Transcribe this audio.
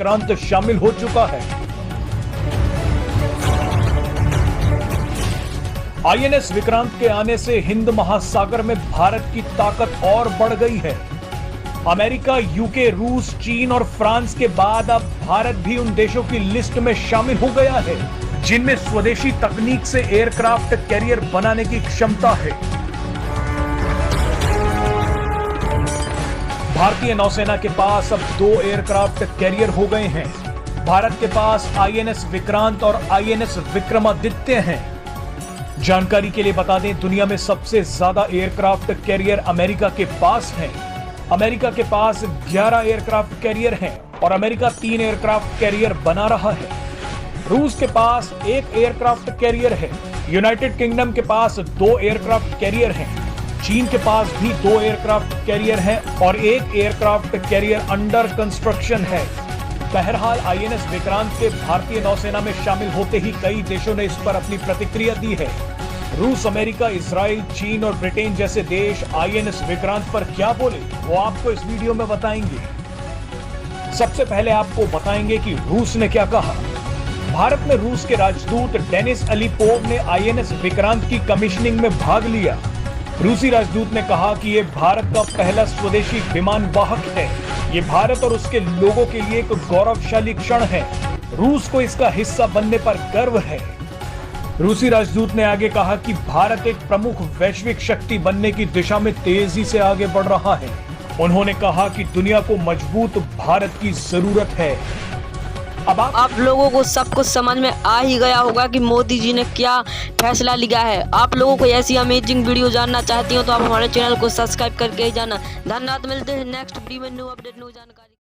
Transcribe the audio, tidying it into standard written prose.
विक्रांत शामिल हो चुका है। आईएनएस विक्रांत के आने से हिंद महासागर में भारत की ताकत और बढ़ गई है। अमेरिका, यूके, रूस, चीन और फ्रांस के बाद अब भारत भी उन देशों की लिस्ट में शामिल हो गया है जिनमें स्वदेशी तकनीक से एयरक्राफ्ट कैरियर बनाने की क्षमता है। भारतीय नौसेना के पास अब 2 एयरक्राफ्ट कैरियर हो गए हैं। भारत के पास आईएनएस विक्रांत और आईएनएस विक्रमादित्य हैं। जानकारी के लिए बता दें, दुनिया में सबसे ज्यादा एयरक्राफ्ट कैरियर अमेरिका के पास हैं। अमेरिका के पास 11 एयरक्राफ्ट कैरियर हैं और अमेरिका 3 एयरक्राफ्ट कैरियर बना रहा है। रूस के पास 1 एयरक्राफ्ट कैरियर है। यूनाइटेड किंगडम के पास 2 एयरक्राफ्ट कैरियर हैं। चीन के पास भी 2 एयरक्राफ्ट कैरियर हैं और 1 एयरक्राफ्ट कैरियर अंडर कंस्ट्रक्शन है। बहरहाल आईएनएस विक्रांत के भारतीय नौसेना में शामिल होते ही कई देशों ने इस पर अपनी प्रतिक्रिया दी है। रूस, अमेरिका, इजराइल, चीन और ब्रिटेन जैसे देश आईएनएस विक्रांत पर क्या बोले वो आपको इस वीडियो में बताएंगे। सबसे पहले आपको बताएंगे कि रूस ने क्या कहा। भारत में रूस के राजदूत डेनिस अलीपोव ने आईएनएस विक्रांत की कमीशनिंग में भाग लिया। रूसी राजदूत ने कहा कि यह भारत का पहला स्वदेशी विमान वाहक है। ये भारत और उसके लोगों के लिए एक गौरवशाली क्षण है। रूस को इसका हिस्सा बनने पर गर्व है। रूसी राजदूत ने आगे कहा कि भारत एक प्रमुख वैश्विक शक्ति बनने की दिशा में तेजी से आगे बढ़ रहा है। उन्होंने कहा कि दुनिया को मजबूत भारत की जरूरत है। अब आप लोगों को सब कुछ समझ में आ ही गया होगा कि मोदी जी ने क्या फैसला लिया है। आप लोगों को ऐसी अमेजिंग वीडियो जानना चाहती हो तो आप हमारे चैनल को सब्सक्राइब करके ही जाना। धन्यवाद। मिलते हैं नेक्स्ट वीडियो में न्यू अपडेट, न्यू जानकारी।